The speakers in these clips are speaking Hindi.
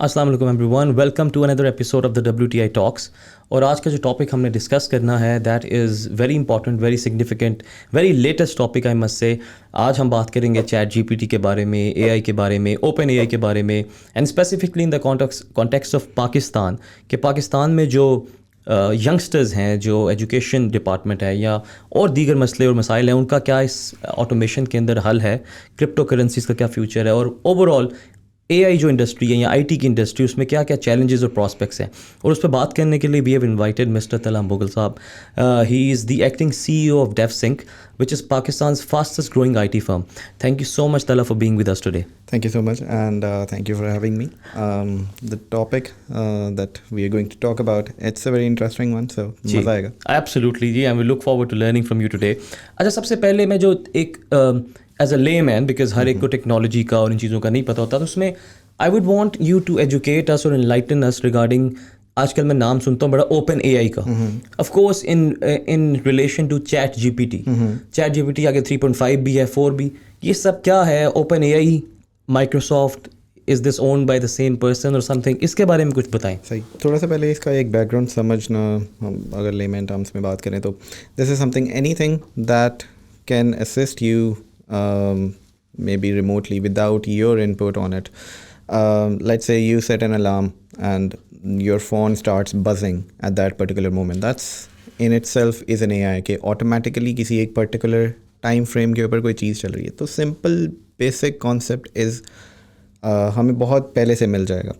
अस्सलाम वालेकुम everyone, welcome to another episode of the WTI talks. और आज का जो टॉपिक हमने डिस्कस करना है that is very important, very significant, very latest topic I must say. आज हम बात करेंगे चैट जीपीटी के बारे में, AI के बारे में, ओपन AI के बारे में, and specifically in the context of Pakistan कि पाकिस्तान में जो यंगस्टर्स हैं, जो एजुकेशन डिपार्टमेंट है या और दीगर मसले और मसाइल हैं, उनका क्या इस ऑटोमेशन के अंदर हल है, क्रिप्टो करेंसीज का क्या फ्यूचर है, और ओवरऑल AI जो इंडस्ट्री है या IT की इंडस्ट्री, उसमें क्या क्या चैलेंजेस और प्रॉस्पेक्ट्स हैं। और उस पर बात करने के लिए वी हैव इनवाइटेड मिस्टर तला मुगल साहब। He is the acting CEO of DevSync, which is Pakistan's fastest growing IT firm. Thank you so much, Tala, for being with us today. Thank you so much, and thank you for having me. The topic that we are going to talk about, it's a very interesting one, so मज़ा आएगा. Absolutely, ji, and we look forward to learning from you today. अच्छा, सबसे पहले मैं जो एक एज अ लेमैन, बिकॉज हर एक को टेक्नोलॉजी का और इन चीज़ों का नहीं पता होता, तो उसमें I would want you to educate us और एनलाइटन अस रिगार्डिंग, आजकल मैं नाम सुनता हूँ बड़ा ओपन AI का, of course in relation to chat GPT आगे 3.5 भी है, 4 भी, ये सब क्या है? Open AI, Microsoft, is this owned by the same person और समथिंग? इसके बारे में कुछ बताएं। सही, थोड़ा सा पहले इसका एक बैकग्राउंड समझना, हम अगर लेमैन टर्म्स में बात करें तो this is something, anything that can assist you maybe remotely without your input on it. Let's say you set an alarm and your phone starts buzzing at that particular moment. That's in itself is an AI कि automatically किसी एक particular time frame के ऊपर कोई चीज़ चल रही है। तो simple basic concept is हमें बहुत पहले से मिल जाएगा।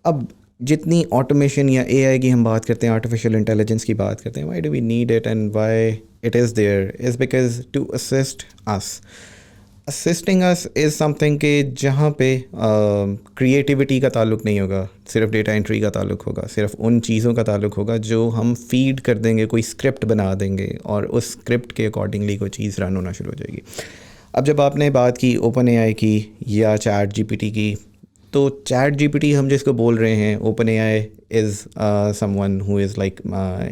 अब जितनी ऑटोमेशन या AI की हम बात करते हैं, आर्टिफिशियल इंटेलिजेंस की बात करते हैं, why do we need it and why it is there is because to assist us. Assisting us is something कि जहाँ पे क्रिएटिविटी का ताल्लुक नहीं होगा, सिर्फ डेटा एंट्री का ताल्लुक होगा, सिर्फ उन चीज़ों का ताल्लुक होगा जो हम फीड कर देंगे, कोई स्क्रिप्ट बना देंगे और उस स्क्रिप्ट के अकॉर्डिंगली कोई चीज़ रन होना शुरू हो जाएगी। अब जब आपने बात की ओपन AI की या चैट जीपीटी की, तो चैट जीपीटी हम जिसको बोल रहे हैं, open AI is someone who is like,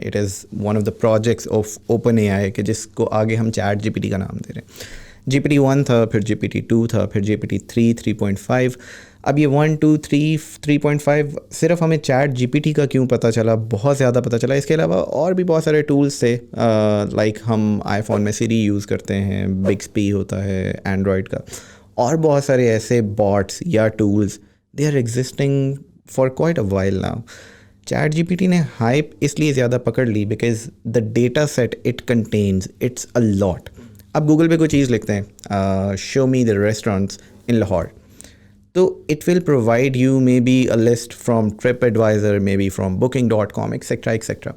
it is one of the projects of open AI कि जिसको आगे हम चैट जीपीटी का नाम दे रहे हैं। GPT-1 था, फिर GPT-2 था, फिर GPT-3, 3.5, अब ये 1, 2, 3, 3.5। सिर्फ हमें चैट जीपीटी का क्यों पता चला? बहुत ज़्यादा पता चला। इसके अलावा और भी बहुत सारे टूल्स थे, लाइक हम आईफोन में सीरी यूज़ करते हैं, बिक्सबी होता है एंड्रॉयड का, और बहुत सारे ऐसे बॉट्स या tools, they are existing for quite a while now. ChatGPT ने हाइप इसलिए ज़्यादा पकड़ ली because the data set it contains, it's a lot. अब गूगल पे कोई चीज़ लिखते हैं, show me the restaurants in Lahore, तो it will provide you maybe a list from TripAdvisor, maybe from booking.com, et cetera et cetera.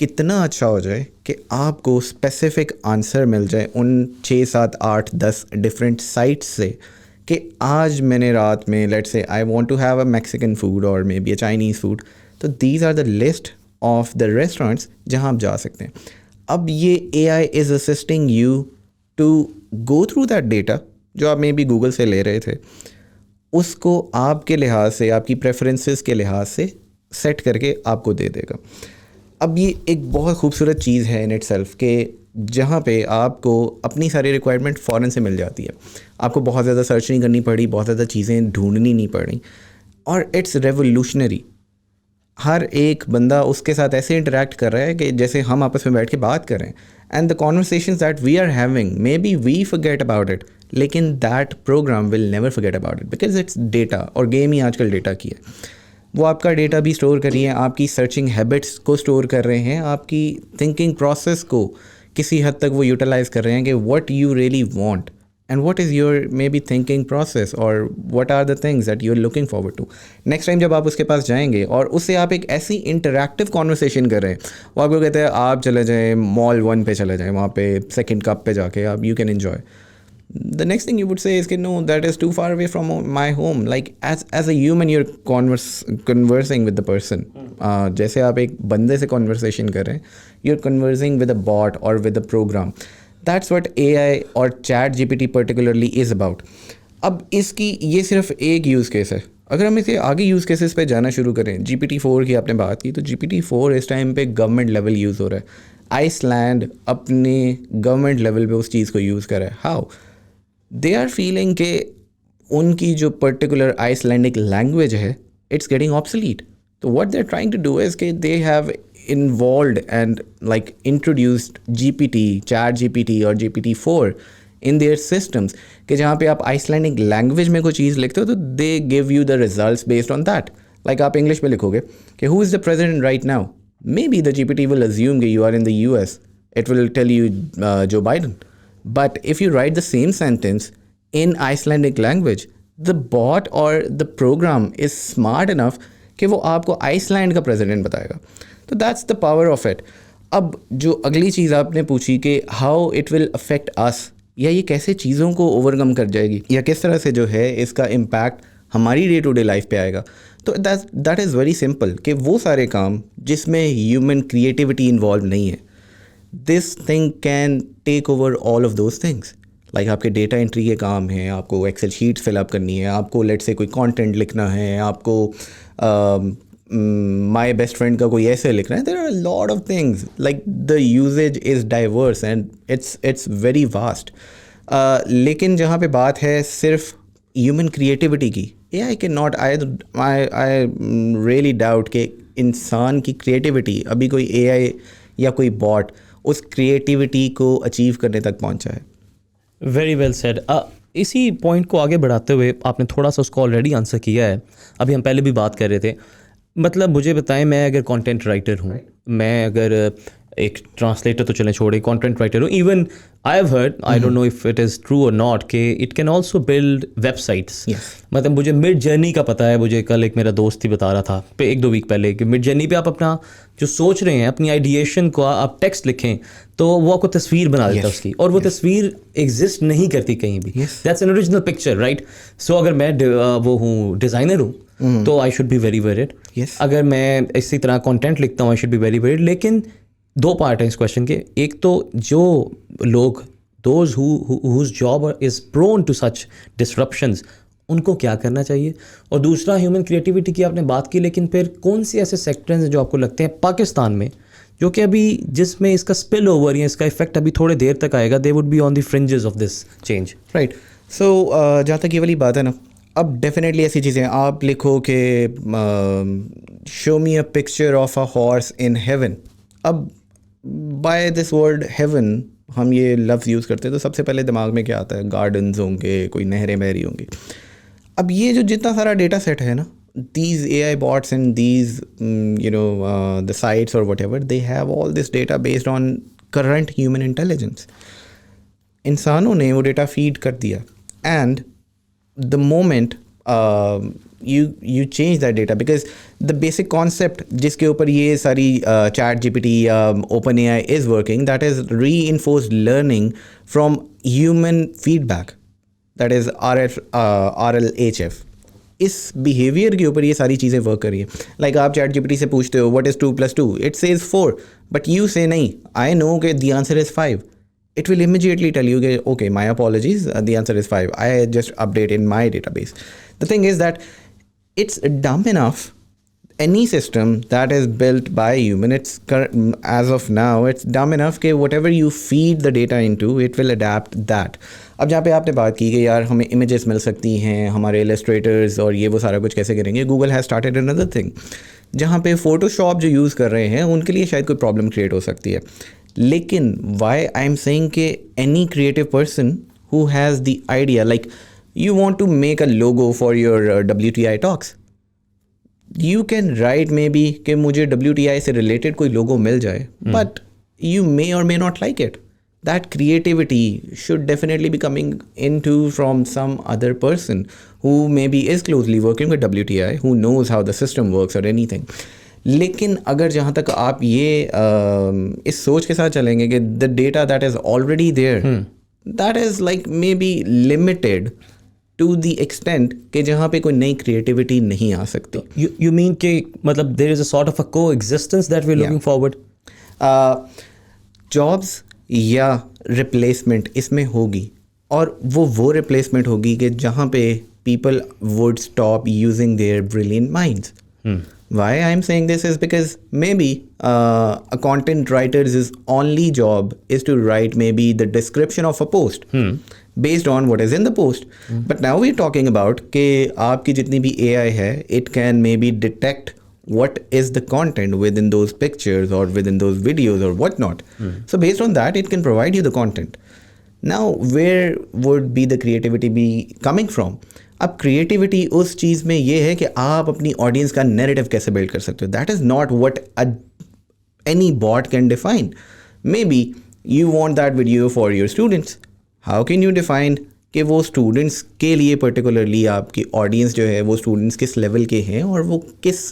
कितना अच्छा हो जाए कि आपको स्पेसिफिक आंसर मिल जाए उन 6, 7, 8, 10 डिफरेंट साइट्स से कि आज मैंने रात में, let's say I want to have a Mexican food और maybe a Chinese food, तो these are the list of the restaurants जहाँ आप जा सकते हैं। अब ये AI is assisting you to go through that data जो आप मे बी गूगल से ले रहे थे, उसको आपके लिहाज से, आपकी प्रेफरेंसेस के लिहाज से सेट करके आपको दे देगा। अब ये एक बहुत खूबसूरत चीज़ है इन इटसेल्फ कि जहाँ पे आपको अपनी सारी रिक्वायरमेंट फ़ौरन से मिल जाती है, आपको बहुत ज़्यादा सर्च नहीं करनी पड़ी, बहुत ज़्यादा चीज़ें ढूंढनी नहीं पड़ी, और इट्स रेवोल्यूशनरी। हर एक बंदा उसके साथ ऐसे इंटरेक्ट कर रहा है कि जैसे हम आपस में बैठ के बात कर रहे हैं, and the conversations that we are having, maybe we forget about it, लेकिन that program will never forget about it because it's data, और गेम ही आजकल डेटा की है। वो आपका डेटा भी स्टोर कर रही है, आपकी सर्चिंग हैबिट्स को स्टोर कर रहे हैं, आपकी थिंकिंग प्रोसेस को किसी हद तक वो यूटिलाइज़ कर रहे हैं कि what you really want and what is your maybe thinking process or what are the things that you're looking forward to. Next time जब आप उसके पास जाएंगे और उससे आप एक ऐसी इंटरैक्टिव कॉन्वर्सेशन कर रहे हैं, वो आपको कहते हैं आप चले जाएं मॉल 1 पे चले जाएं, वहाँ पे सेकंड कप पे जाके आप you can enjoy. The next thing you would say is कि no, that is too far away from my home. Like as a human you're conversing with the person, जैसे आप एक बंदे से कॉन्वर्सेशन कर रहे हैं, you are conversing with a bot और with a program. That's what AI और ChatGPT particularly is about. अब इसकी ये सिर्फ एक यूज़ केस है। अगर हम इसके आगे यूज़ केसेस पे जाना शुरू करें, GPT-4 की आपने बात की, तो GPT-4 इस टाइम पे गवर्नमेंट लेवल यूज़ हो रहा है। आइसलैंड अपने गवर्नमेंट लेवल पे उस चीज़ को यूज़ कर रहा है। हाउ दे आर फीलिंग के उनकी जो पर्टिकुलर आइसलैंडिक लैंग्वेज है इट्स गेटिंग ऑब्सोलीट. तो what they are trying to do is कि they have involved and like introduced GPT, Chat GPT or GPT-4 in their systems कि जहाँ पे आप आइसलैंडिक लैंग्वेज में कोई चीज़ लिखते हो तो they give you the results based on that. Like आप इंग्लिश में लिखोगे कि who is the president right now, may be the GPT will assume कि you are in the US. It will tell you Joe Biden. But if you write the same sentence in Icelandic language, the bot or the program is smart enough कि वो आपको आइसलैंड का प्रेजिडेंट बताएगा. तो that's the power of it. अब जो अगली चीज़ आपने पूछी कि how it will affect us, या ये कैसे चीज़ों को ओवरकम कर जाएगी, या किस तरह से जो है इसका इम्पैक्ट हमारी डे टू डे लाइफ पे आएगा. तो दैट इज़ वेरी सिंपल कि वो सारे काम जिसमें ह्यूमन क्रिएटिविटी इन्वॉल्व नहीं है, this thing can take over all of those things. Like आपके डेटा एंट्री के काम हैं, आपको एक्सेल शीट्स फिलअप करनी है, आपको लेट से कोई कंटेंट लिखना है, आपको माई बेस्ट फ्रेंड का कोई ऐसे लिखना है. There are lot of things, like the usage is diverse and it's very vast. लेकिन जहाँ पे बात है सिर्फ ह्यूमन क्रिएटिविटी की, I can not, I really doubt कि इंसान की क्रिएटिविटी अभी कोई AI या कोई बॉट उस क्रिएटिविटी को अचीव करने तक पहुँचा है. Very well said. इसी पॉइंट को आगे बढ़ाते हुए आपने थोड़ा सा उसको ऑलरेडी आंसर किया है. अभी हम पहले भी बात कर रहे थे. मतलब मुझे बताएं, मैं अगर कंटेंट राइटर हूँ, मैं अगर एक ट्रांसलेटर तो चलें छोड़े, कंटेंट राइटर हूँ, even I have heard, I don't know if it is true और नॉट, कि it can also build websites. मतलब मुझे मिड जर्नी का पता है. मुझे कल एक मेरा दोस्त ही बता रहा था 1-2 वीक पहले कि मिड जर्नी पे आप अपना जो सोच रहे हैं, अपनी आइडिएशन को आप टेक्स्ट लिखें तो वो आपको तस्वीर बना देता है उसकी, और वो तस्वीर एग्जिस्ट नहीं करती कहीं भी. That's an original picture, right. So अगर मैं वो हूँ, डिज़ाइनर हूँ, तो I should be very worried. अगर मैं इसी तरह कंटेंट लिखता हूँ, I should be very worried. लेकिन 2 पार्ट हैं इस क्वेश्चन के. एक तो जो लोग, those whose job is prone to such disruptions, उनको क्या करना चाहिए. और दूसरा, ह्यूमन क्रिएटिविटी की आपने बात की, लेकिन फिर कौन से ऐसे सेक्टर्स हैं जो आपको लगते हैं पाकिस्तान में जो कि अभी, जिसमें इसका स्पिल ओवर या इसका इफेक्ट अभी थोड़े देर तक आएगा, they would be on the fringes of this change. Right. So जहाँ तक ये वाली बात है ना, अब डेफिनेटली ऐसी चीज़ें आप लिखो कि show me a picture of a horse in heaven. अब बाय दिस वर्ड हेवन हम ये लफ्ज़ यूज़ करते हैं तो सबसे पहले दिमाग में क्या आता है, गार्डन्स होंगे, कोई नहरें बह रही होंगी. अब ये जो जितना सारा डेटा सेट है ना, these AI bots and these the sites or whatever, they have all this data based on current human intelligence. इंसानों ने वो डेटा फीड कर दिया, and the moment you change that data, because the basic concept जिसके ऊपर ये सारी chat GPT या OpenAI is working, that is reinforced learning from human feedback, that is RLHF. इस बिहेवियर के ऊपर ये सारी चीज़ें वर्क कर रही है. लाइक आप चैट जीपीटी से पूछते हो what is 2 + 2, it says 4, but you say नहीं, आई नो कि the answer is 5. It will immediately tell you कि okay, my apologies, the answer is 5, I just update in my database. The thing is that it's dumb enough. Any system that is built by human, as of now, it's dumb enough कि whatever you feed the data into, it will adapt that. अब जहाँ पे आपने बात की कि यार हमें images मिल सकती हैं, हमारे illustrators और ये वो सारा कुछ कैसे करेंगे, Google has started another thing. जहाँ पे Photoshop जो यूज़ कर रहे हैं उनके लिए शायद कोई प्रॉब्लम क्रिएट हो सकती है. लेकिन why I'm saying कि any creative person who has the idea, like you want to make a logo for your WTI talks, you can write maybe कि मुझे WTI से related कोई logo मिल जाए, but you may or may not like it. That creativity should definitely be coming into from some other person who maybe is closely working with WTI, who knows how the system works or anything. लेकिन अगर जहाँ तक आप ये इस सोच के साथ चलेंगे कि the data that is already there, that is like maybe limited to the extent कि जहाँ पे कोई नई creativity नहीं आ सकती. You mean कि मतलब there is a sort of a coexistence that we're looking forward? Jobs या replacement इसमें होगी, और वो replacement होगी कि जहाँ पे people would stop using their brilliant minds. Why I'm saying this is because maybe a content writer's only job is to write maybe the description of a post. based on what is in the post. But now we're talking about कि आपकी जितनी भी AI है, it can maybe detect what is the content within those pictures or within those videos or whatnot. So based on that, it can provide you the content. Now, where would be the creativity be coming from? अब creativity उस चीज़ में ये है कि आप अपनी audience का narrative कैसे build कर सकते हो. That is not what any bot can define. Maybe you want that video for your students. How can you define कि वो students के लिए particularly आपकी audience जो है वो students किस level के हैं और वो किस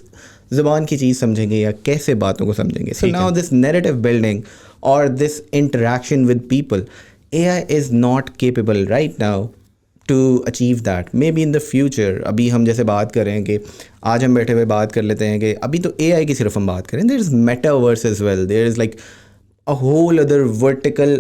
ज़ुबान की चीज़ समझेंगे या कैसे बातों को समझेंगे. So now this narrative building or this interaction with people, AI is not capable right now to achieve that. Maybe in the future, अभी हम जैसे बात कर रहे हैं कि आज हम बैठे हुए बात कर लेते हैं कि अभी तो AI की सिर्फ हम बात करें. There is metaverse as well. There is like a whole other virtual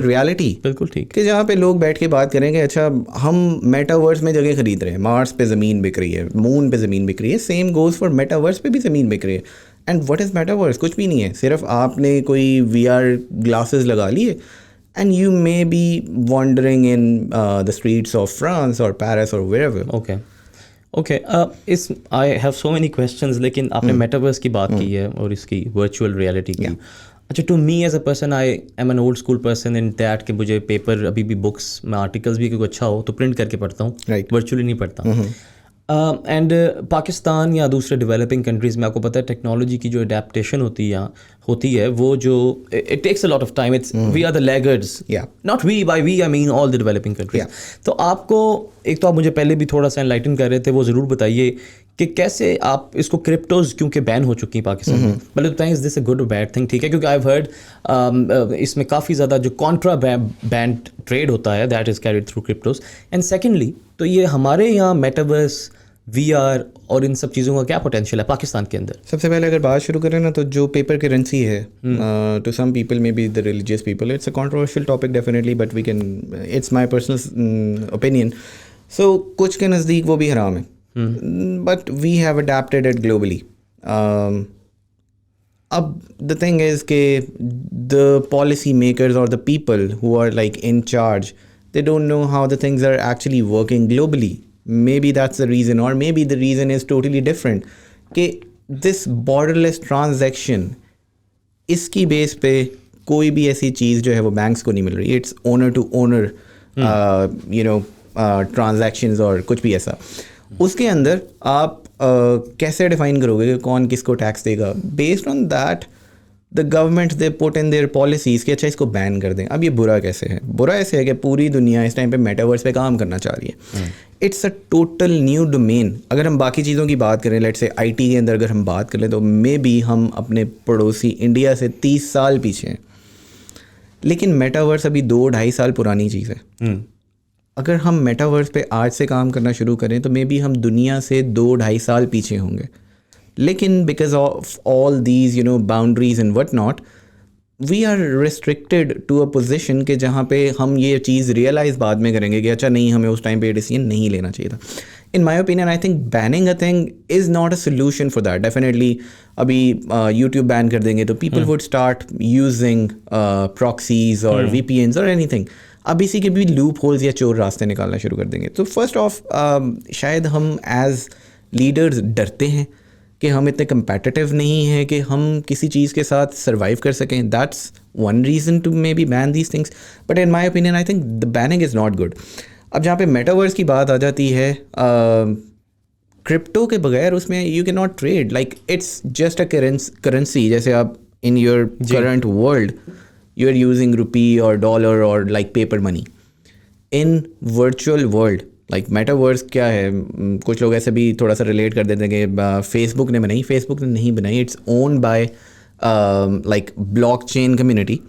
reality. बिल्कुल ठीक. कि जहाँ पे लोग बैठ के बात करेंगे, अच्छा हम मेटावर्स में जगह खरीद रहे हैं, मार्स पे ज़मीन बिक रही है, मून पे ज़मीन बिक रही है, सेम गोज़ फॉर मेटावर्स पे भी ज़मीन बिक रही है. And what is metaverse? कुछ भी नहीं है, सिर्फ आपने कोई VR ग्लासेस लगा लिए and you may be wandering in the streets of France or Paris or wherever. Okay. I have so many questions, लेकिन आपने मेटावर्स की बात की है और इसकी वर्चुअल रियलिटी की. अच्छा, to me as a person, I am an old school person in that कि मुझे पेपर अभी भी बुक्स में आर्टिकल्स भी कोई अच्छा हो तो प्रिंट करके पढ़ता हूँ, वर्चुअली नहीं पढ़ता. एंड पाकिस्तान या दूसरे डेवलपिंग कंट्रीज़ में आपको पता है टेक्नोलॉजी की जो अडेप्टेशन होती है वो जो it takes a lot of time. It's we are the laggards, not we by we I mean all the developing countries. तो आपको एक तो आप मुझे पहले भी थोड़ा सा एनलाइटन कर रहे थे, वो ज़रूर बताइए कि कैसे आप इसको क्रिप्टोज क्योंकि बैन हो चुकी हैं पाकिस्तान में, मतलब बताएं इज दिस अ गुड और बैड थिंग? ठीक है, क्योंकि आई हर्ड इसमें काफ़ी ज़्यादा जो कॉन्ट्रा बैंड ट्रेड होता है that is carried through cryptos. And secondly, तो ये हमारे यहाँ मेटावर्स, VR और इन सब चीज़ों का क्या पोटेंशियल है पाकिस्तान के अंदर? सबसे पहले अगर बात शुरू करें ना, तो जो पेपर करेंसी है, to some people may be the religious people, it's a controversial topic definitely, but we can, it's my personal opinion. So कुछ के नज़दीक वो भी हराम है, but we have adapted it globally. अब द थिंग इज़ के द पॉलिसी मेकर्स और the people who are like in charge, they don't know how the things are actually working globally. Maybe that's the reason, or maybe the reason is totally different. कि this borderless transaction, इसकी बेस पे कोई भी ऐसी चीज़ जो है वो बैंक्स को नहीं मिल रही. It's owner to owner transactions और कुछ भी ऐसा. उसके अंदर आप कैसे डिफाइन करोगे कि कौन किसको टैक्स देगा? Based on that the government they put in their policies कि अच्छा इसको बैन कर दें. अब ये बुरा कैसे है? बुरा ऐसे है कि पूरी दुनिया इस टाइम पे मेटावर्स पे काम करना चाह रही है. It's a total new domain. अगर हम बाकी चीज़ों की बात करें, लेट्स से IT के अंदर अगर हम बात करें, तो मे बी हम अपने पड़ोसी इंडिया से 30 साल पीछे हैं, लेकिन मेटावर्स अभी 2-2.5 साल पुरानी चीज़ है. अगर हम मेटावर्स पे आज से काम करना शुरू करें तो मे बी हम दुनिया से 2-2.5 साल पीछे होंगे. लेकिन because of all these boundaries and what not, we are restricted to a position के जहाँ पे हम ये चीज़ रियलाइज़ बाद में करेंगे कि अच्छा नहीं, हमें उस टाइम पे डिसीजन नहीं लेना चाहिए था. In my opinion, I think banning a thing is not a solution for that. Definitely अभी यूट्यूब बैन कर देंगे तो people would start using proxies और VPNs और एनीथिंग. अब इसी के भी लूप होल्स या चोर रास्ते निकालना शुरू कर देंगे. तो फर्स्ट ऑफ शायद हम एज लीडर्स डरते हैं कि हम इतने competitive नहीं हैं कि हम किसी चीज़ के साथ सर्वाइव कर सकें. That's one reason to maybe ban these things, but in my opinion I think the banning is not good. अब जहाँ पे मेटावर्स की बात आ जाती है, क्रिप्टो के बगैर उसमें you can not trade. Like it's just a currency. जैसे आप in your current world you are using rupee और डॉलर और like paper money. In virtual world like metaverse क्या है, कुछ लोग ऐसे भी थोड़ा सा रिलेट कर देते हैं कि फेसबुक ने बनाई. फेसबुक ने नहीं बनाई, it's own by like blockchain community.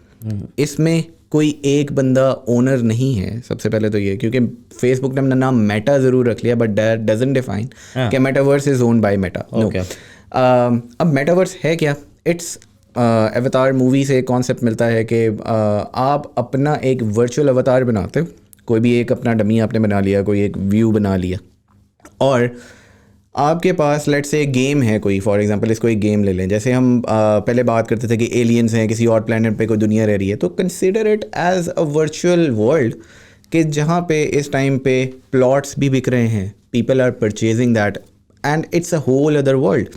इसमें कोई एक बंदा ओनर नहीं है. सबसे पहले तो ये, क्योंकि फेसबुक ने अपना नाम मेटा ज़रूर रख लिया, बट दैट डजंट डिफाइन कि metaverse is own by Meta. अब मेटावर्स है क्या? इट्स अवतार मूवी से कॉन्सेप्ट मिलता है कि आप अपना एक वर्चुअल अवतार बनाते हो. कोई भी एक अपना डमी आपने बना लिया, कोई एक व्यू बना लिया, और आपके पास लेट्स से गेम है कोई. फॉर एग्जांपल इसको एक गेम ले लें. जैसे हम पहले बात करते थे कि एलियंस हैं, किसी और प्लेनेट पे कोई दुनिया रह रही है, तो consider it as a virtual world कि जहाँ पे इस टाइम पे प्लॉट्स भी बिक रहे हैं, people are purchasing that and it's a whole other world.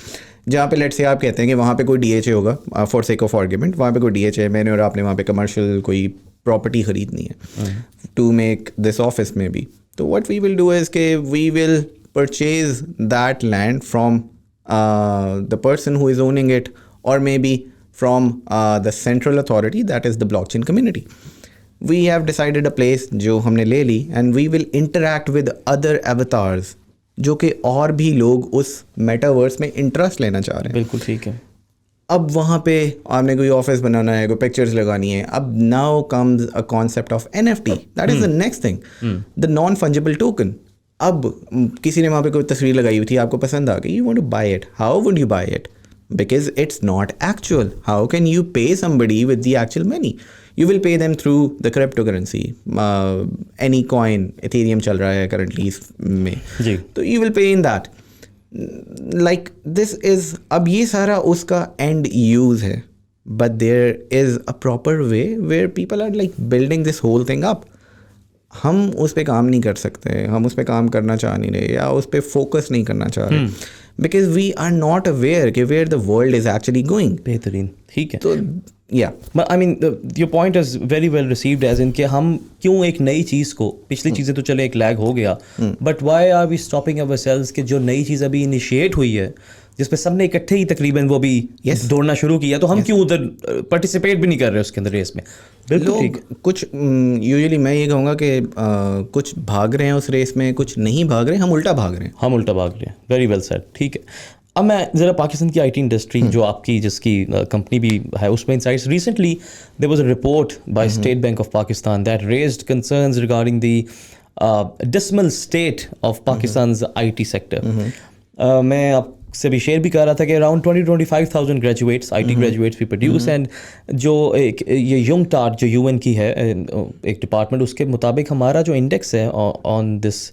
जहाँ पे लेट्स से आप कहते हैं कि वहाँ पे कोई DHA होगा, फॉर सेक ऑफ आर्ग्यूमेंट, वहाँ पे कोई DHA, मैंने और आपने वहाँ पे कमर्शियल कोई प्रॉपर्टी खरीदनी है टू मेक दिस ऑफिस में भी. तो what we will do is के we will purchase that land from the person who is owning it, और maybe from the central authority, that is the blockchain community. We have decided a place जो हमने ले ली, and we will interact with other avatars जो कि और भी लोग उस मेटावर्स में इंटरेस्ट लेना चाह रहे हैं. बिल्कुल ठीक है. अब वहाँ पे आपने कोई ऑफिस बनाना है, कोई पिक्चर्स लगानी है. अब now comes a concept of NFT, that is the next thing, the non fungible token. अब किसी ने वहाँ पे कोई तस्वीर लगाई हुई थी, आपको पसंद आ गई, you want to buy it. How would you buy it? Because it's not actual. How can you pay somebody with the actual money? You will pay them through the cryptocurrency. Any coin, Ethereum चल रहा है currently में, तो you will pay in that. Like this is, अब ये सारा उसका end use है, but there is a proper way where people are like building this whole thing up. हम उस पर काम नहीं कर सकते, हम उस पर काम करना चाह नहीं रहे, या उस पर फोकस नहीं करना चाह रहे, because we are not aware कि where the world is actually going. बेहतरीन, ठीक है. तो yeah, but I mean your point is very well received, as in कि हम क्यों एक नई चीज़ को, पिछली चीज़ें तो चले एक लैग हो गया, but why are we stopping ourselves कि जो नई चीज़ अभी इनिशिएट हुई है, जिस पे सबने इकट्ठे ही तकरीबन वो भी दौड़ना शुरू किया, तो हम क्यों उधर पार्टिसिपेट भी नहीं कर रहे उसके अंदर रेस में? बिल्कुल ठीक. कुछ यूजुअली मैं ये कहूँगा कि कुछ भाग रहे हैं उस रेस में, कुछ नहीं भाग रहे हैं, हम उल्टा भाग रहे हैं. Very well said. ठीक है. अब मैं ज़रा पाकिस्तान की IT इंडस्ट्री जो आपकी जिसकी कंपनी भी है उसमें insights. Recently there was a report by State Bank of Pakistan that raised concerns regarding the dismal state of Pakistan's IT sector. मैं आपसे भी शेयर भी कर रहा था कि अराउंड 20-25,000 ग्रेजुएट्स, IT ग्रेजुएट्स भी प्रोड्यूस, एंड जो एक ये यंग टार्ट जो UN की है एक डिपार्टमेंट, उसके मुताबिक हमारा जो इंडेक्स है on this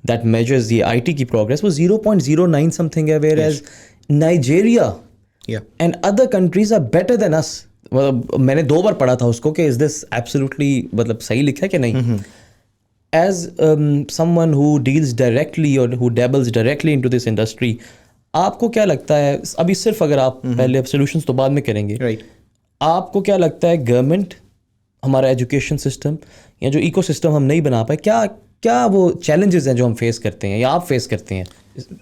that measures the IT की प्रोग्रेस वो 0.09 समथिंग है, whereas Nigeria and other countries are better than us. मतलब मैंने 2 बार पढ़ा था उसको कि इज दिस एब्सोल्युटली मतलब सही लिखा है कि नहीं. As someone who deals directly or who dabbles directly into this industry, आपको क्या लगता है, अभी सिर्फ अगर आप पहले सॉल्यूशंस तो बाद में करेंगे, right. आपको क्या लगता है गवर्नमेंट, हमारा एजुकेशन सिस्टम या जो इकोसिस्टम हम नहीं बना पाए, क्या वो चैलेंजेस हैं जो हम फेस करते हैं या आप फेस करते हैं?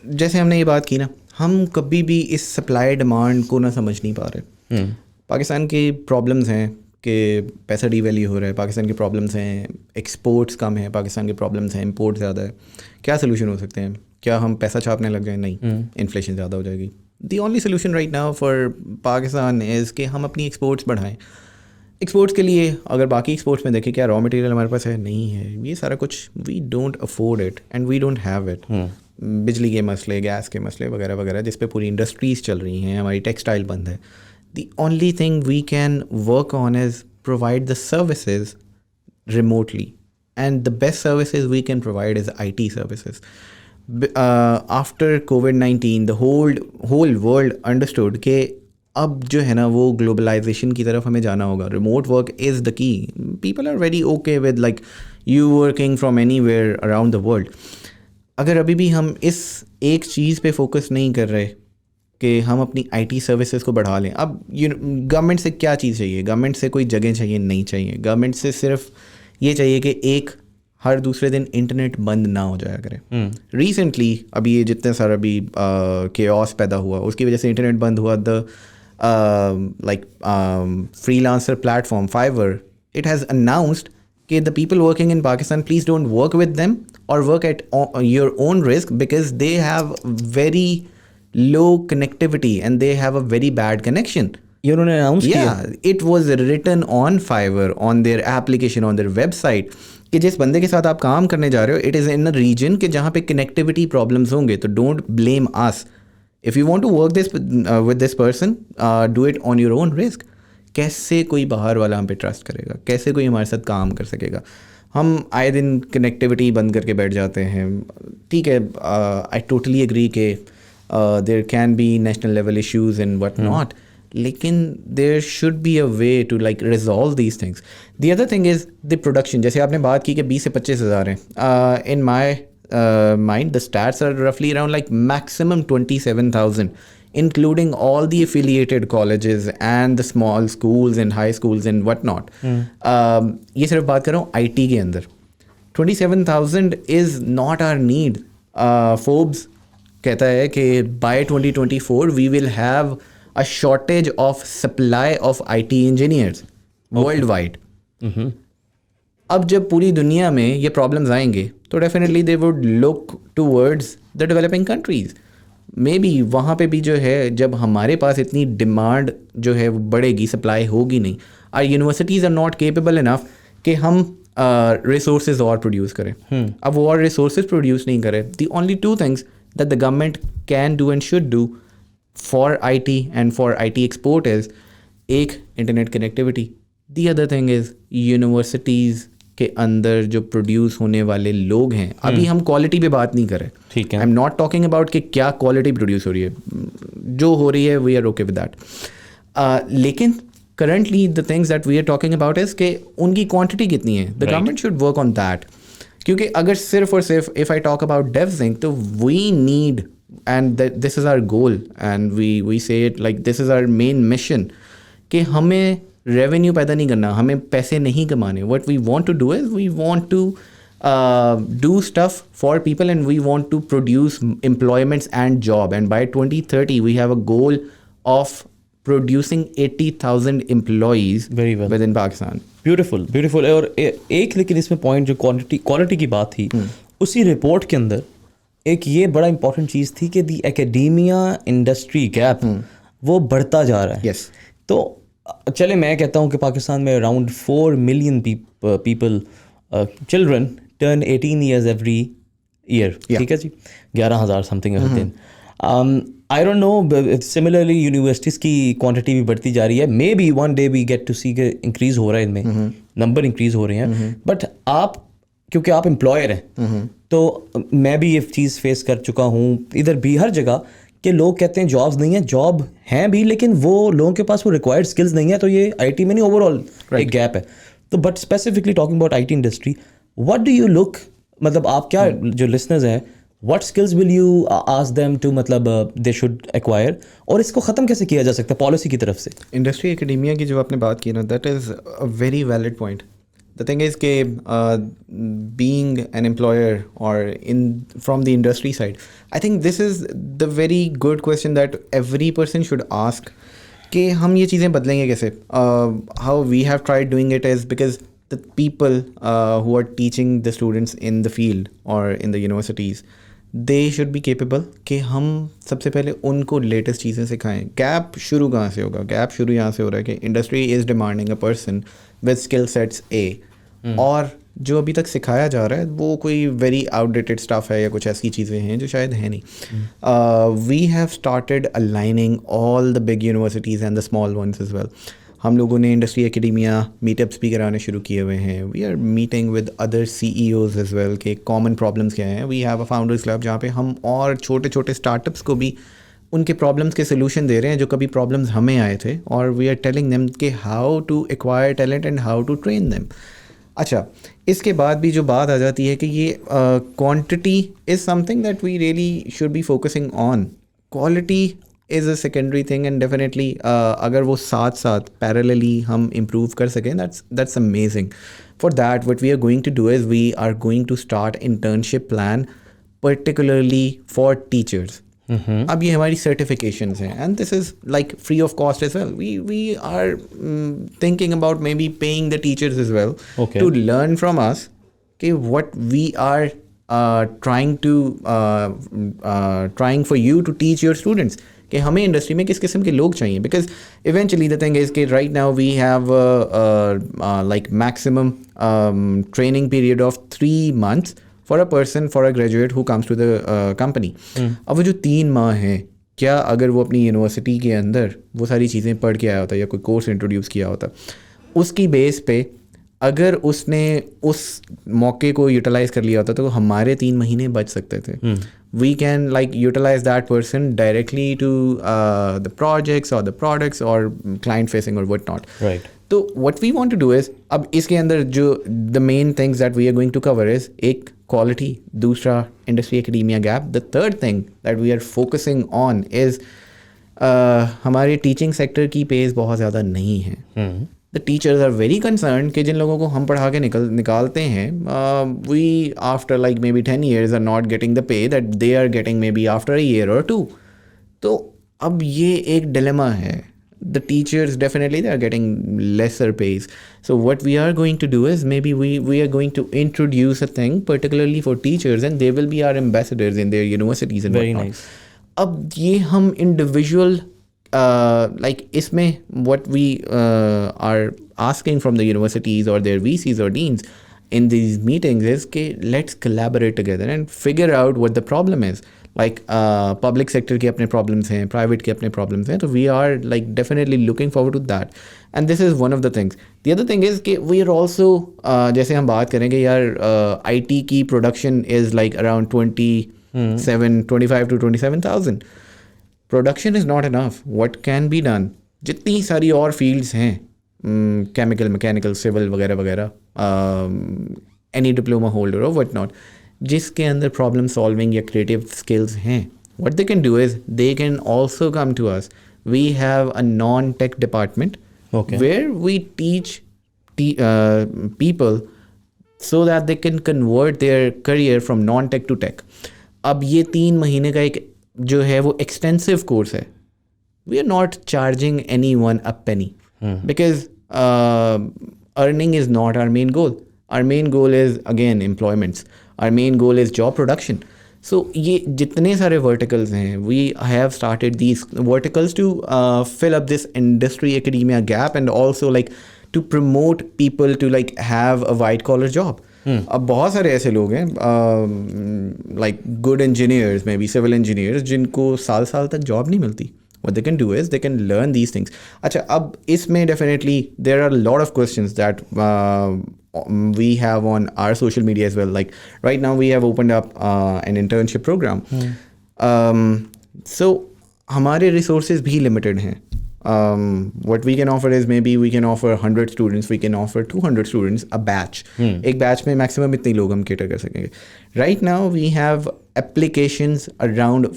जैसे हमने ये बात की ना, हम कभी भी इस सप्लाई डिमांड को ना समझ नहीं पा रहे. पाकिस्तान की प्रॉब्लम्स हैं कि पैसा डीवैल्यू हो रहा है, पाकिस्तान की प्रॉब्लम्स हैं एक्सपोर्ट्स कम है, पाकिस्तान की प्रॉब्लम्स हैं इंपोर्ट ज़्यादा है. क्या सोल्यूशन हो सकते हैं? क्या हम पैसा छापने लग जाए? नहीं, इन्फ्लेशन ज़्यादा हो जाएगी. The only solution right now for Pakistan is कि हम अपनी एक्सपोर्ट्स बढ़ाएं. एक्सपोर्ट्स के लिए अगर बाकी एक्सपोर्ट्स में देखें, क्या रॉ मटेरियल हमारे पास है? नहीं है. ये सारा कुछ we don't afford it and we don't have it. बिजली के मसले, गैस के मसले वगैरह वगैरह, जिस पे पूरी इंडस्ट्रीज़ चल रही हैं, हमारी टेक्सटाइल बंद है. The only thing we can work on is provide the services remotely, and the best services we can provide is IT services. After COVID-19, the whole world understood कि अब जो है ना वो globalization की तरफ हमें जाना होगा. Remote work is the key. People are very okay with like you working from anywhere around the world. अगर अभी भी हम इस एक चीज़ पे फोकस नहीं कर रहे कि हम अपनी IT सर्विसेज को बढ़ा लें. अब गवर्नमेंट से क्या चीज़ चाहिए? गवर्नमेंट से कोई जगह चाहिए? नहीं चाहिए. गवर्नमेंट से सिर्फ ये चाहिए कि एक हर दूसरे दिन इंटरनेट बंद ना हो जाया करे. रिसेंटली अभी ये जितने सारा अभी केओस पैदा हुआ उसकी वजह से इंटरनेट बंद हुआ. The like freelancer platform Fiverr, it has announced कि the people working in Pakistan, please don't work with them or work at your own risk because they have very low connectivity and they have a very bad connection. ये उन्होंने अनाउंस किया? It was written on Fiverr, on their application, on their website कि जिस बंदे के साथ आप काम करने जा रहे हो, it is in a region कि जहाँ पे connectivity problems होंगे, तो don't blame us. If you want to work this with this person, do it on your own risk. कैसे कोई बाहर वाला हम पे ट्रस्ट करेगा? कैसे कोई हमारे साथ काम कर सकेगा? हम आए दिन कनेक्टिविटी बंद करके बैठ जाते हैं. ठीक है, आई टोटली एग्री के there can be national level issues and what not, लेकिन there should be a way to like resolve these things. The other thing is the production. जैसे आपने बात की कि 20 से 25 हज़ार हैं. इन माई mind, the stats are roughly around like maximum 27,000, including all the affiliated colleges and the small schools and high schools and whatnot. ये सिर्फ बात कर रहा हूँ IT के अंदर. 27,000 is not our need. Forbes कहता है कि by 2024 we will have a shortage of supply of IT engineers worldwide. अब जब पूरी दुनिया में ये प्रॉब्लम्स आएंगे तो definitely they would look towards the developing countries. May be वहाँ पे भी जो है, जब हमारे पास इतनी डिमांड जो है वो बढ़ेगी, सप्लाई होगी नहीं. Are universities are not capable enough कि हम रिसोर्सेज और प्रोड्यूस करें. अब वो और रिसोर्सेज प्रोड्यूस नहीं करें. The only two things that the government can do and should do for IT and for IT export is, एक, internet connectivity. The other thing is universities के अंदर जो प्रोड्यूस होने वाले लोग हैं. अभी हम क्वालिटी पे बात नहीं कर रहे. ठीक है. I am not talking about कि क्या क्वालिटी प्रोड्यूस हो रही है. जो हो रही है we are okay with that. लेकिन currently the things that we are talking about is कि उनकी क्वांटिटी कितनी है. The government should work on that. क्योंकि अगर सिर्फ और सिर्फ if I talk about devising, तो we need, and this is our goal and we say it like this is our main mission, कि हमें रेवेन्यू पैदा नहीं करना, हमें पैसे नहीं कमाने. What we want to do is we want to do stuff for people and we want to produce employments and job, and by 2030 we have a goal of producing 80,000 employees Very well. within Pakistan. Beautiful beautiful. और एक लेकिन इसमें पॉइंट जो क्वालिटी की बात थी, उसी रिपोर्ट के अंदर एक ये बड़ा इंपॉर्टेंट चीज़ थी कि दी एकेडेमिया इंडस्ट्री गैप वो बढ़ता जा रहा है. Yes. तो चले मैं कहता हूँ कि पाकिस्तान में around 4 million people children turn 18 years every year. ठीक है जी, 11,000 समथिंग हर दिन. I don't know, similarly universities की क्वांटिटी भी बढ़ती जा रही है. Maybe one day we get to see के इंक्रीज़ हो रहा है इनमें, नंबर इंक्रीज़ हो रहे हैं. बट आप, क्योंकि आप एम्प्लॉयर हैं, तो मैं भी ये चीज़ फेस कर चुका हूँ इधर भी, हर जगह, कि लोग कहते हैं जॉब्स नहीं है. जॉब हैं भी, लेकिन वो लोगों के पास वो रिक्वायर्ड स्किल्स नहीं है. तो ये IT में नहीं, ओवरऑल एक गैप है. तो but specifically talking about IT industry, what do you look, मतलब आप क्या, जो लिसनर्स हैं, what skills will you ask them to, मतलब दे शुड एक्वायर, और इसको ख़त्म कैसे किया जा सकता है पॉलिसी की तरफ से? इंडस्ट्री एकेडेमिया की जो आपने बात की ना, that is a very valid point. The thing is कि being an employer or from the industry side, I think this is the very good question that every person should ask, कि हम ये चीज़ें बदलेंगे कैसे. How we have tried doing it is because the people who are teaching the students in the field or in the universities, they should be capable कि हम सबसे पहले उनको लेटेस्ट चीज़ें सिखाएं. गैप शुरू कहाँ से होगा? गैप शुरू यहाँ से हो रहा है कि industry is demanding a person with skill sets A, और जो अभी तक सिखाया जा रहा है वो कोई वेरी आउटडेटेड स्टफ है या कुछ ऐसी चीज़ें हैं जो शायद है नहीं. We have started aligning all the big universities and the small ones as well. हम लोगों ने इंडस्ट्री एकेडेमिया मीटअप्स भी कराने शुरू किए हुए हैं. We are meeting with other CEOs as well के कॉमन प्रॉब्लम्स क्या हैं. We have a founders club जहाँ पे हम और छोटे छोटे स्टार्टअप्स को भी उनके प्रॉब्लम्स के सोल्यूशन दे रहे हैं जो कभी प्रॉब्लम्स हमें आए थे, और वी आर टेलिंग देम कि how to acquire talent and how to train them. अच्छा, इसके बाद भी जो बात आ जाती है कि ये quantity is something that we really should be focusing on. Quality is a secondary thing, and definitely अगर वो साथ साथ पैरेलली हम इम्प्रूव कर सकें, that's amazing. For that what we are going to do is we are going to start internship plan particularly for teachers. अब ये हमारी सर्टिफिकेशंस हैं, and this is like free of cost as well. We are thinking about may be paying the teachers as well to learn from us कि what we are trying for you to teach your students, कि हमें इंडस्ट्री में किस किस्म के लोग चाहिए. Because eventually the thing is कि right now we have like maximum training period of 3 months for a person, for a graduate who comes to the company. अब वो जो 3 माह हैं, क्या अगर वो अपनी यूनिवर्सिटी के अंदर वो सारी चीज़ें पढ़ के आया होता या कोई कोर्स इंट्रोड्यूस किया होता, उसकी बेस पे अगर उसने उस मौके को यूटिलाइज कर लिया होता तो हमारे 3 महीने बच सकते थे. We can like utilize that person directly to the projects or the products or client facing or whatnot. Right. So what we want to do is, अब इसके अंदर जो the main things that we are going to cover is एक quality, दूसरा industry academia gap. The third thing that we are focusing on is हमारे टीचिंग सेक्टर की पेज बहुत ज़्यादा नहीं है. The teachers are very concern कि जिन लोगों को हम पढ़ा के निकालते हैं we after like maybe 10 years are not getting the pay that they are getting maybe after a year और 2. तो अब ये एक डिलेमा है. The teachers definitely they are getting lesser pays. So what we are going to do is maybe we are going to introduce a thing particularly for teachers and they will be our ambassadors in their universities and Very nice. अब ये हम इंडिविजुअल like इसमें what we are asking from the universities or their VCs or deans in these meetings is कि let's collaborate together and figure out what the problem is. Like public sector के अपने problems हैं, private के अपने problems हैं, तो we are like definitely looking forward to that. And this is one of the things. The other thing is कि we are also जैसे हम बात करेंगे यार IT की production is like around 25 to 27,000. Production is not enough. What can be done, जितनी सारी और फील्ड्स हैं, केमिकल, मैकेनिकल, सिविल वगैरह वगैरह, एनी डिप्लोमा होल्डर और व्हाट नॉट, जिसके अंदर प्रॉब्लम सॉल्विंग या क्रिएटिव स्किल्स हैं, what they can do is they can also come to us. We have a non tech department where we teach people so that they can convert their career from non-tech to tech. अब ये 3 महीने का एक जो है वो extensive course है. We are not charging anyone a penny because earning is not our main goal. Our main goal is again employments. Our main goal is job production. So ये जितने सारे verticals हैं, we have started these verticals to fill up this industry academia gap and also like to promote people to like have a white collar job. अब बहुत सारे ऐसे लोग हैं like good engineers, maybe civil engineers, जिनको साल साल तक जॉब नहीं मिलती. What they can do is they can learn these things. अच्छा, अब इसमें definitely there are a lot of questions that we have on our social media as well. Like right now we have opened up an internship program. So हमारे resources भी limited हैं. What we can offer is maybe we can offer 100 students, we can offer 200 students a batch. एक batch में maximum इतने लोग हम cater कर सकेंगे. Right now we have applications around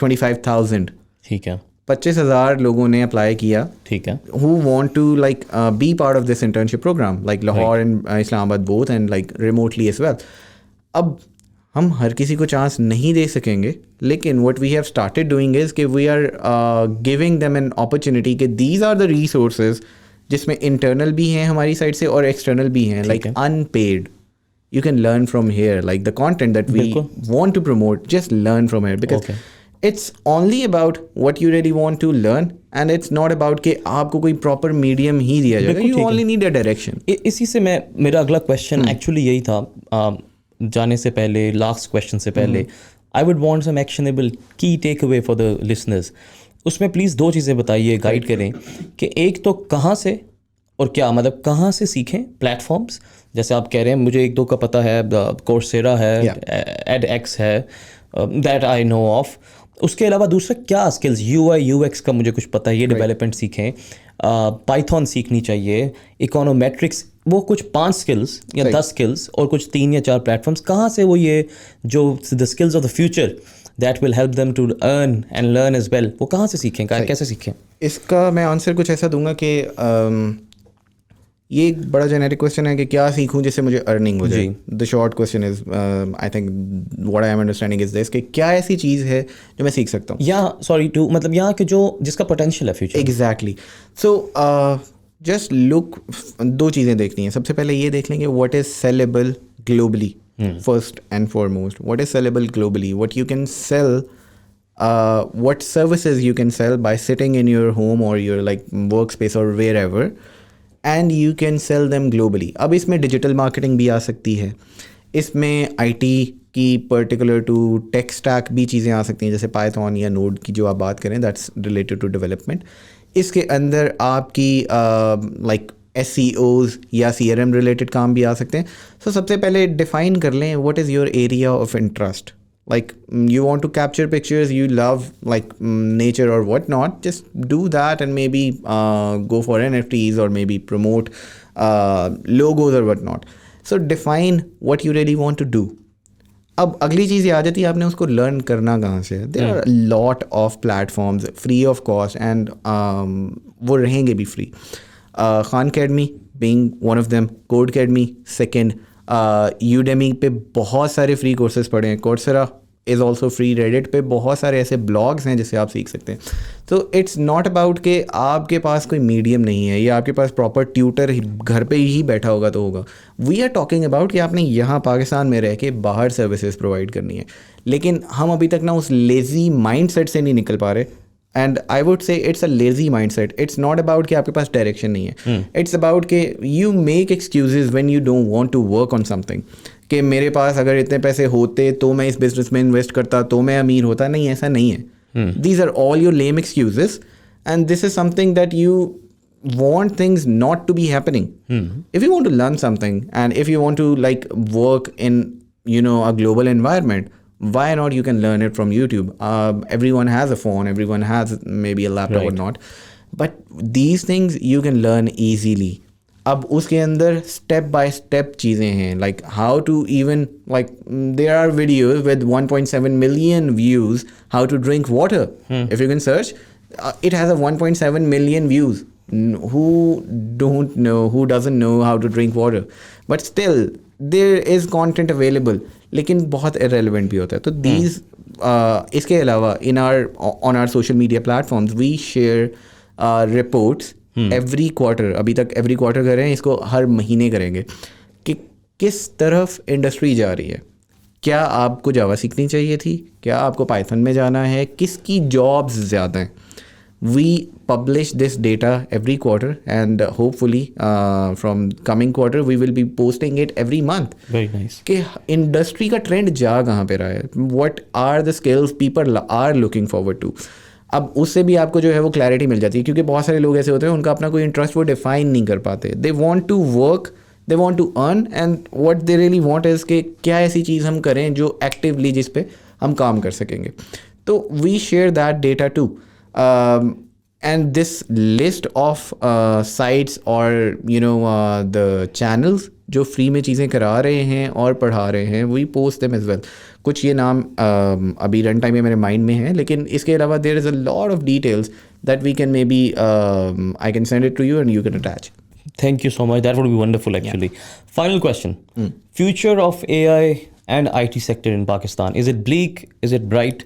25,000. ठीक है. 25,000 लोगों ने अप्लाई किया. ठीक है. Who want to like be part of this internship program, like Lahore and Islamabad both, and like remotely as well. अब हम हर किसी को चांस नहीं दे सकेंगे, लेकिन what we have started doing is कि we are giving them an opportunity कि these are the resources जिसमें internal भी हैं हमारी साइड से और external भी हैं, like unpaid. You can learn from here, like the content that we want to promote, just learn from here because it's only about what you really want to learn and it's not about कि आपको कोई proper medium ही दिया जाएगा. You only need a direction. इसी से मेरा अगला क्वेश्चन एक्चुअली यही था जाने से पहले, लास्ट क्वेश्चन से पहले. I would want some actionable key takeaway for the listeners. उसमें प्लीज़ 2 चीज़ें बताइए, गाइड करें कि एक तो कहाँ से और क्या, मतलब कहाँ से सीखें प्लेटफॉर्म्स. जैसे आप कह रहे हैं मुझे 1-2 का पता है, कोर्सेरा है, edX है, दैट आई नो ऑफ. उसके अलावा दूसरा क्या स्किल्स, UI UX का मुझे कुछ पता है, ये डेवलपमेंट सीखें, पाइथन सीखनी चाहिए, इकोनोमेट्रिक्स, वो कुछ 5 स्किल्स या 10 स्किल्स और कुछ 3 या 4 प्लेटफॉर्म्स. कहाँ से वो ये जो the skills of the future that will help them to earn and learn as well, वो कहाँ से सीखें, कैसे सीखें? इसका मैं आंसर कुछ ऐसा दूंगा कि ये एक बड़ा जेनेरिक क्वेश्चन है कि क्या सीखूं जिससे मुझे अर्निंग हो जाए. The short question is I think what I am understanding is this कि क्या ऐसी चीज़ है जो मैं सीख सकता हूँ, या सॉरी टू मतलब यहाँ के जो जिसका पोटेंशियल है future. Exactly. So just look, 2 चीज़ें देखनी है. सबसे पहले ये देख लेंगे what is saleable globally. First and foremost, what is saleable globally, what you can sell, what services you can sell by sitting in your home or your like workspace or wherever, and you can sell them globally. अब इसमें डिजिटल मार्केटिंग भी आ सकती है, इसमें IT की पर्टिकुलर टू टेक स्टैक भी चीज़ें आ सकती हैं, जैसे पाइथन या नोड की जो आप बात करें, दैट्स रिलेटेड टू डेवलपमेंट. इसके अंदर आपकी लाइक SEOs या CRM रिलेटेड काम भी आ सकते हैं. So सबसे पहले डिफाइन कर लें what is your area of interest. Like you want to capture pictures, you love like nature or whatnot, just do that and maybe go for NFTs or maybe promote logos or whatnot. So define what you really want to do. अब अगली चीज़ ये आ जाती है आपने उसको लर्न करना कहाँ से. There are lot of platforms free of cost and वो रहेंगे भी free. Khan Academy being one of them, Codecademy second, Udemy पे बहुत सारे फ्री कोर्सेज पढ़े हैं, Coursera is also free, Reddit पे बहुत सारे ऐसे ब्लॉग्स हैं जिससे आप सीख सकते हैं. तो इट्स नॉट अबाउट कि आपके पास कोई मीडियम नहीं है या आपके पास प्रॉपर ट्यूटर घर पे ही बैठा होगा तो होगा. वी आर टॉकिंग अबाउट कि आपने यहाँ पाकिस्तान में रह के बाहर सर्विसेज प्रोवाइड करनी है. लेकिन हम अभी तक ना उस लेज़ी माइंड सेट से नहीं निकल पा रहे. And I would say it's a lazy mindset. It's not about कि आपके पास डायरेक्शन नहीं है. इट्स अबाउट कि you make excuses when you don't want to work on something. कि मेरे पास अगर इतने पैसे होते तो मैं इस बिजनेस में इन्वेस्ट करता तो मैं अमीर होता. नहीं, ऐसा नहीं है. These are all your lame excuses, and this is something that you want things not to be happening. If you want to learn something and if you want to like work in a global environment, why not you can learn it from YouTube. Everyone has a phone, everyone has maybe a laptop or not, but these things you can learn easily. अब उसके अंदर स्टेप बाय स्टेप चीज़ें हैं, like how to even like there are videos with 1.7 million views how to drink water. If you can search it has a 1.7 million views. Who don't know, who doesn't know how to drink water, but still there is content available, लेकिन बहुत irrelevant भी होता है. तो these इसके अलावा on our social media platforms we share reports every quarter. अभी तक every quarter कर रहे हैं, इसको हर महीने करेंगे कि किस तरफ इंडस्ट्री जा रही है. क्या आपको जावा सीखनी चाहिए थी, क्या आपको पाइथन में जाना है, किसकी जॉब्स ज़्यादा हैं. We publish this data every quarter and hopefully from coming quarter we will be posting it every month. Very nice. कि इंडस्ट्री का ट्रेंड जा कहाँ पे रहा है, what are the skills people are looking forward to. अब उससे भी आपको जो है वो क्लैरिटी मिल जाती है, क्योंकि बहुत सारे लोग ऐसे होते हैं उनका अपना कोई इंटरेस्ट वो डिफाइन नहीं कर पाते. They want to work, they want to earn, and what they really want is कि क्या ऐसी चीज़ हम करें जो एक्टिवली जिस पे हम काम कर सकेंगे. तो we share that data too. And this list of sites or the channels जो फ्री में चीज़ें करा रहे हैं और पढ़ा रहे हैं, we post them as well. कुछ ये नाम अभी रन टाइम में मेरे माइंड में है, लेकिन इसके अलावा there is a lot of details that we can maybe I can send it to you and you can attach. Thank you so much. That would be wonderful actually. Final question. Future of AI and IT sector in Pakistan. Is it bleak? Is it bright?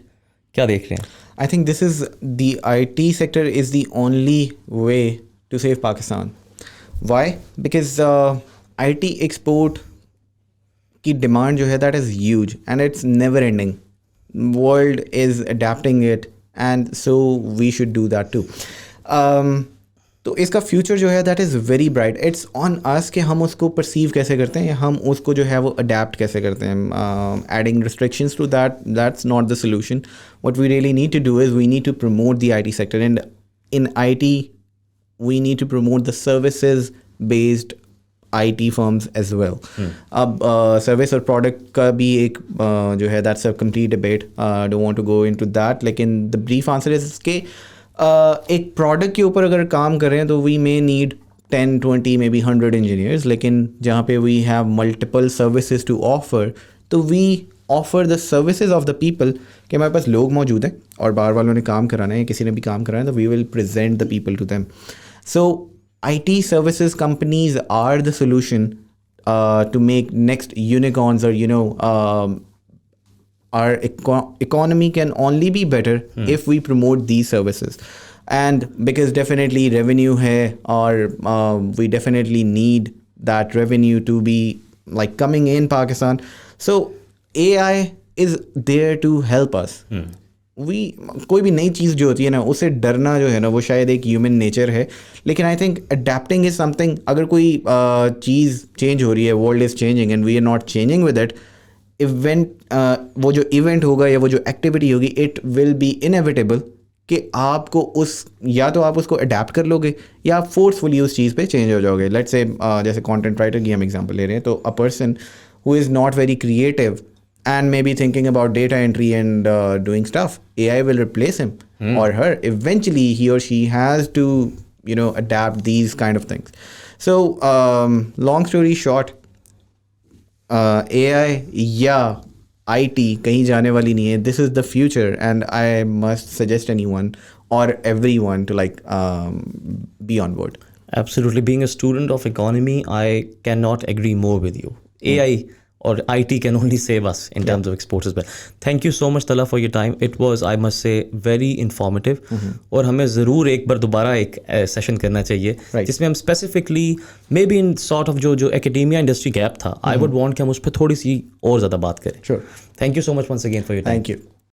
क्या देख रहे हैं? I think this is the IT sector is the only way to save Pakistan. Why? Because IT export की demand जो है that is huge and it's never ending. World is adapting it and so we should do that too. तो इसका फ्यूचर जो है that is very bright. It's on us कि हम उसको परसीव कैसे करते हैं या हम उसको जो है वो अडेप्ट कैसे करते हैं. Adding restrictions too that's not the solution. What we really need to do is we need to promote the IT sector, and in IT we need to promote the services based IT firms as well. अब सर्विस और प्रोडक्ट का भी एक जो है that's a complete debate. Don't want to go into that, लेकिन द ब्रीफ आंसर इज के एक प्रोडक्ट के ऊपर अगर काम कर रहे हैं तो we may need 10, 20, maybe 100 engineers. लेकिन जहाँ पे we have multiple services to offer, तो we offer the services of the people कि हमारे पास लोग मौजूद हैं और बाहर वालों ने काम कराना है, किसी ने भी काम कराना है, तो we will present the people to them. So IT services companies are the solution to make next unicorns, or our economy can only be better if we promote these services. And because definitely revenue hai, or we definitely need that revenue to be like coming in Pakistan. So AI is there to help us. कोई भी नई चीज़ जो होती है ना, उससे डरना जो है ना वो शायद एक ह्यूमन नेचर है. लेकिन I think adapting is something. अगर कोई चीज़ चेंज हो रही है, world is changing and we are not changing with it, event वो जो इवेंट होगा या वो जो एक्टिविटी होगी, इट विल बी इनएविटेबल कि आपको उस या तो आप उसको अडेप्ट कर लोगे या आप फोर्सफुली उस चीज़ पे चेंज हो जाओगे. लेट्स से जैसे कंटेंट राइटर की हम एग्जांपल ले रहे हैं, तो a person who is not very creative and maybe thinking about data entry and doing stuff, AI will replace him or her. Eventually he or she has to, you know, adapt these kind of things. So long story short, AI या IT कहीं जाने वाली नहीं है. This is the future and I must suggest anyone or everyone to like be on board. Absolutely. Being a student of economy, I cannot agree more with you. AI or IT can only save us in terms of exports as well. Thank you so much, Tala, for your time. It was, I must say, very informative. और हमें ज़रूर एक बार दोबारा एक सेशन करना चाहिए जिसमें हम specifically may be in sort of जो एकेडेमिया इंडस्ट्री गैप था, आई वुड वांट कि हम उस पर थोड़ी सी और ज़्यादा बात करें. Sure. Thank you so much once again for your time. Thank you.